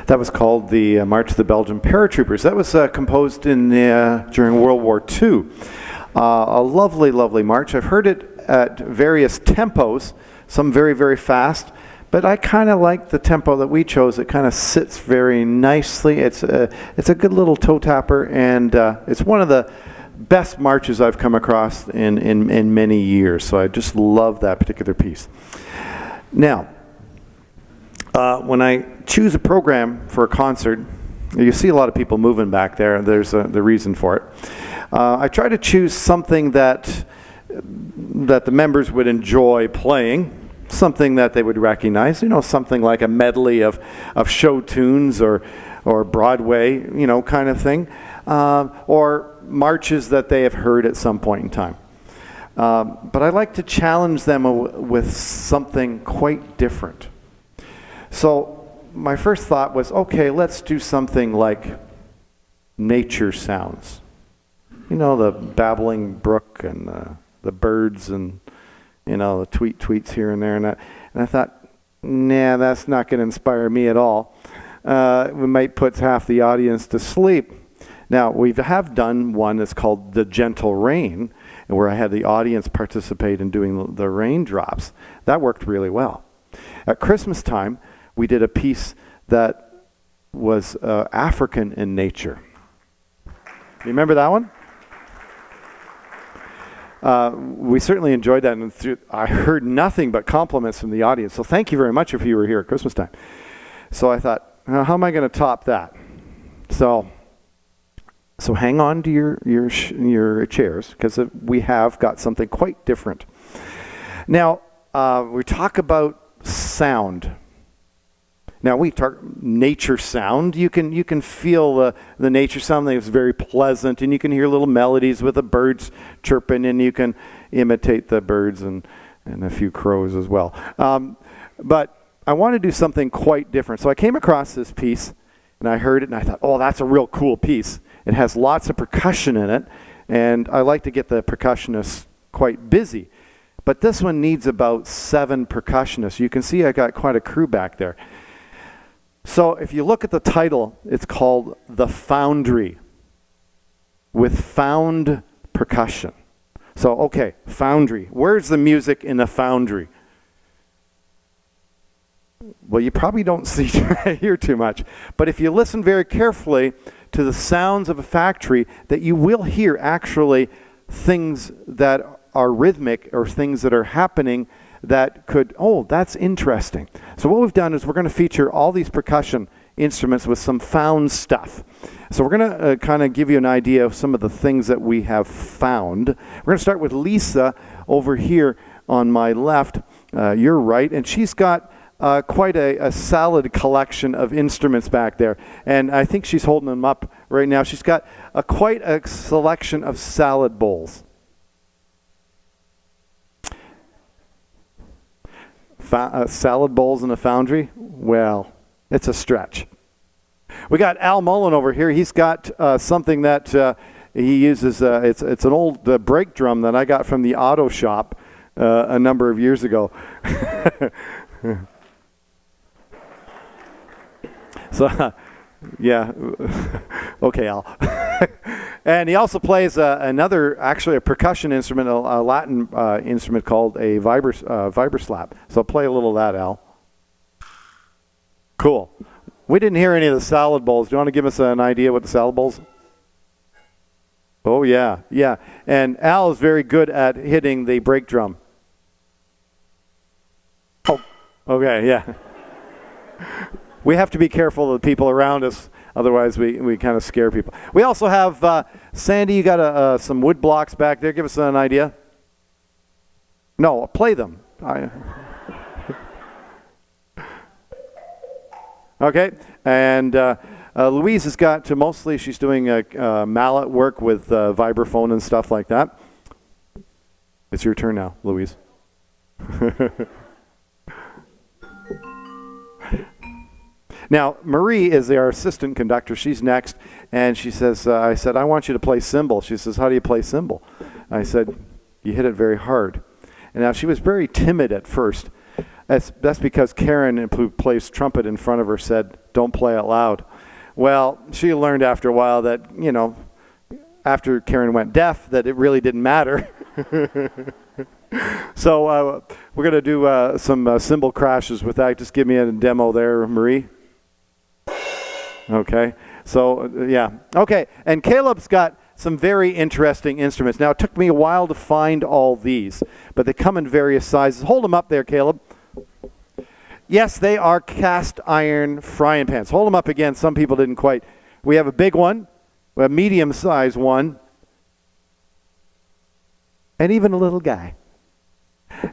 That was called the March of the Belgian Paratroopers. That was composed during World War II. A lovely, lovely march. I've heard it at various tempos, some very, very fast, but I kind of like the tempo that we chose. It kind of sits very nicely. It's a good little toe tapper, and it's one of the best marches I've come across in many years. So I just love that particular piece. Now, when I choose a program for a concert, you see a lot of people moving back there. There's the reason for it. I try to choose something that the members would enjoy playing, something that they would recognize. Something like a medley of show tunes or Broadway, kind of thing, or marches that they have heard at some point in time. But I like to challenge them with something quite different. So my first thought was, okay, let's do something like nature sounds. The babbling brook and the birds and, the tweets here and there. And I thought, nah, that's not going to inspire me at all. We might put half the audience to sleep. Now, we have done one that's called The Gentle Rain, where I had the audience participate in doing the raindrops. That worked really well. At Christmas time, we did a piece that was African in nature. You remember that one? We certainly enjoyed that, and I heard nothing but compliments from the audience. So thank you very much if you were here at Christmas time. So I thought, how am I going to top that? So hang on to your chairs, because we have got something quite different. Now, we talk about sound. Now, we talk nature sound. You can feel the nature sound that is very pleasant, and you can hear little melodies with the birds chirping, and you can imitate the birds and a few crows as well. But I want to do something quite different. So I came across this piece, and I heard it, and I thought, oh, that's a real cool piece. It has lots of percussion in it, and I like to get the percussionists quite busy. But this one needs about 7 percussionists. You can see I got quite a crew back there. So if you look at the title, it's called The Foundry, with found percussion. So, okay, foundry. Where's the music in a foundry? Well, you probably don't hear too much. But if you listen very carefully to the sounds of a factory, that you will hear actually things that are rhythmic or things that are happening that could, that's interesting. So what we've done is we're going to feature all these percussion instruments with some found stuff. So we're going to kind of give you an idea of some of the things that we have found. We're going to start with Lisa over here on my left, your right, and she's got quite a solid collection of instruments back there. And I think she's holding them up right now. She's got quite a selection of salad bowls. Salad bowls in a foundry? Well, it's a stretch. We got Al Mullen over here. He's got something that he uses. It's an old brake drum that I got from the auto shop a number of years ago. So, yeah. Okay, Al. And he also plays actually a percussion instrument, a Latin instrument called a vibraslap. So play a little of that, Al. Cool. We didn't hear any of the salad bowls. Do you want to give us an idea what the salad bowls? Oh, yeah. And Al is very good at hitting the brake drum. Oh, okay, yeah. We have to be careful of the people around us. Otherwise, we kind of scare people. We also have, Sandy, you got some wood blocks back there. Give us an idea. No, play them. Okay. And Louise has got to mostly, she's doing mallet work with vibraphone and stuff like that. It's your turn now, Louise. Now, Marie is our assistant conductor. She's next, and she says, I said, I want you to play cymbal. She says, how do you play cymbal? I said, you hit it very hard. And now she was very timid at first. That's because Karen, who plays trumpet in front of her, said, don't play it loud. Well, she learned after a while that, you know, after Karen went deaf, that it really didn't matter. So we're going to do some cymbal crashes with that. Just give me a demo there, Marie. Okay. So, yeah. Okay. And Caleb's got some very interesting instruments. Now, it took me a while to find all these, but they come in various sizes. Hold them up there, Caleb. Yes, they are cast iron frying pans. Hold them up again. Some people didn't quite. We have a big one, a medium-sized one, and even a little guy.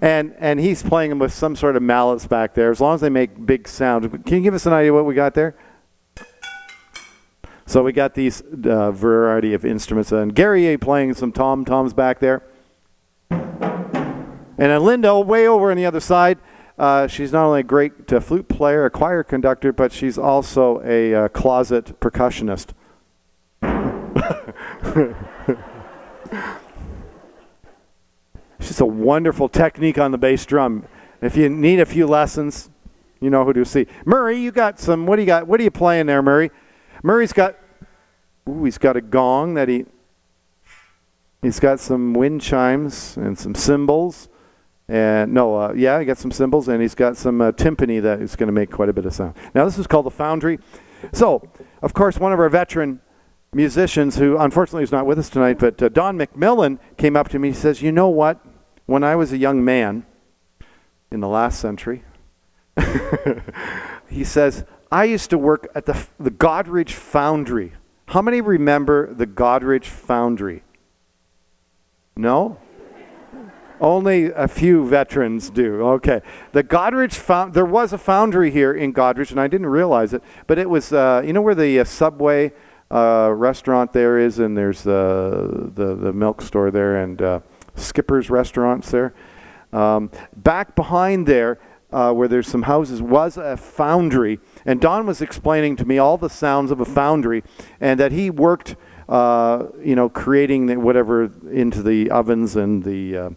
And he's playing them with some sort of mallets back there, as long as they make big sound. Can you give us an idea what we got there? So we got these variety of instruments. And Gary playing some tom-toms back there. And then Linda, way over on the other side, she's not only a great flute player, a choir conductor, but she's also a closet percussionist. She's a wonderful technique on the bass drum. If you need a few lessons, you know who to see. Murray, you got some. What do you got? What are you playing there, Murray? Murray's got. He's got a gong that he's got some wind chimes and some cymbals. And he got some cymbals, and he's got some timpani that is going to make quite a bit of sound. Now, this is called the Foundry. So, of course, one of our veteran musicians, who unfortunately is not with us tonight, but Don McMillan came up to me. He says, "You know what? When I was a young man in the last century," he says, "I used to work at the Goderich Foundry." How many remember the Goderich Foundry? No? Only a few veterans do. Okay. The Goderich there was a foundry here in Goderich, and I didn't realize it, but it was, you know where the Subway restaurant there is, and there's the milk store there, and Skipper's restaurants there. Back behind there, where there's some houses, was a foundry, and Don was explaining to me all the sounds of a foundry, and that he worked, creating whatever into the ovens and the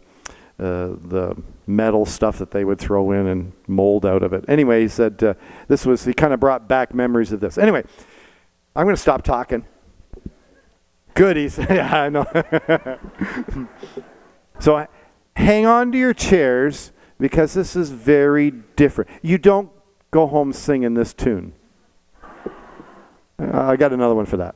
metal stuff that they would throw in and mold out of it. Anyway, he said he kind of brought back memories of this. Anyway, I'm going to stop talking. Good, he said. Yeah, I know. So hang on to your chairs, because this is very different. You don't go home singing this tune. I got another one for that.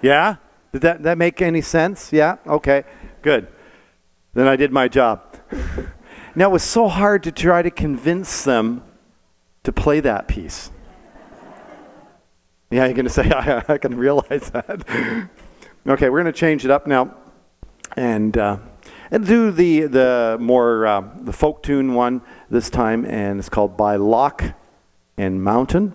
Yeah? Did that make any sense? Yeah? Okay, good. Then I did my job. Now, it was so hard to try to convince them to play that piece. Yeah, you're going to say, I can realize that. Okay, we're going to change it up now and do the more the folk tune one this time, and it's called By Loch and Mountain,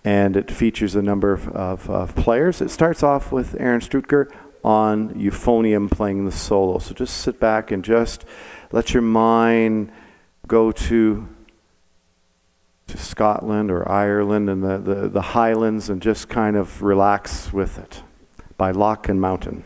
and it features a number of players. It starts off with Aaron Strutker on euphonium playing the solo. So just sit back and just let your mind go to Scotland or Ireland and the Highlands and just kind of relax with it. By Loch and Mountain.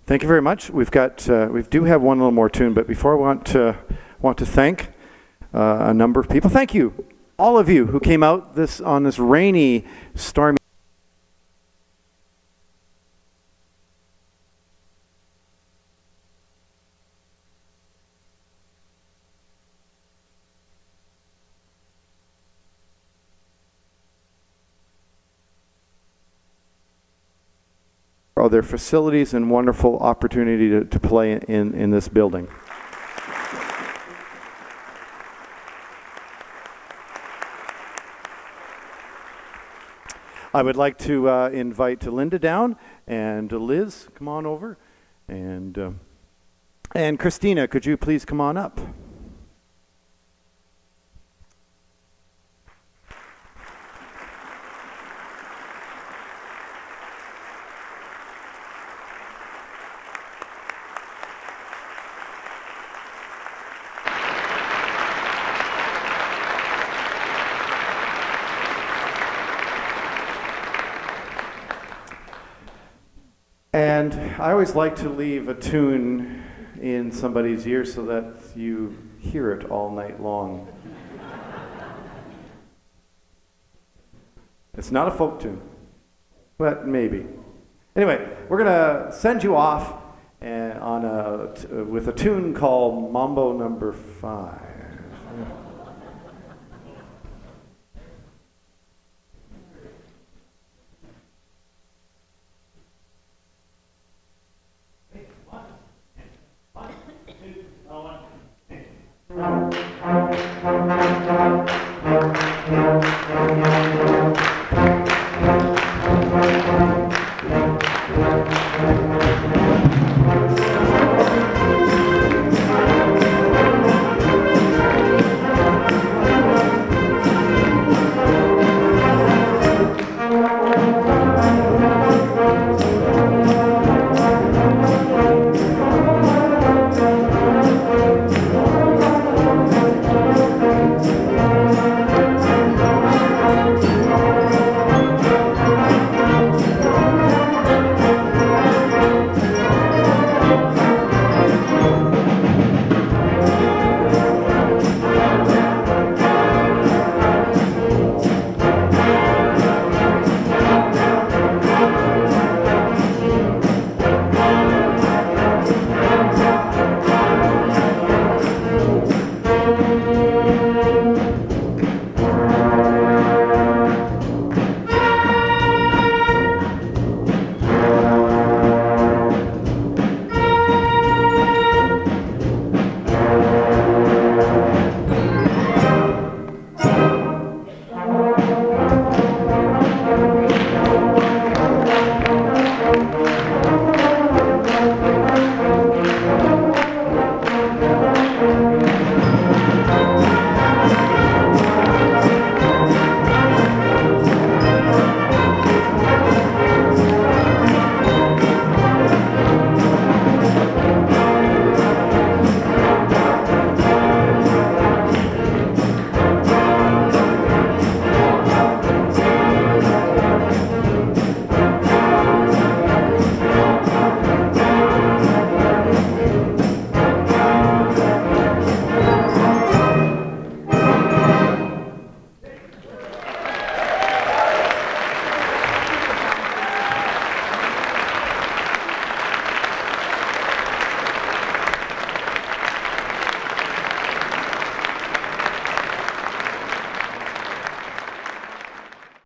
Thank you very much. We do have one little more tune, but before I want to thank a number of people. Thank you, all of you who came out on this rainy, stormy. Their facilities and wonderful opportunity to play in this building. I would like to invite Linda down, and Liz, come on over, and Christina, could you please come on up? And I always like to leave a tune in somebody's ear so that you hear it all night long. It's not a folk tune, but maybe. Anyway, we're going to send you off with a tune called Mambo Number 5. One, two, one.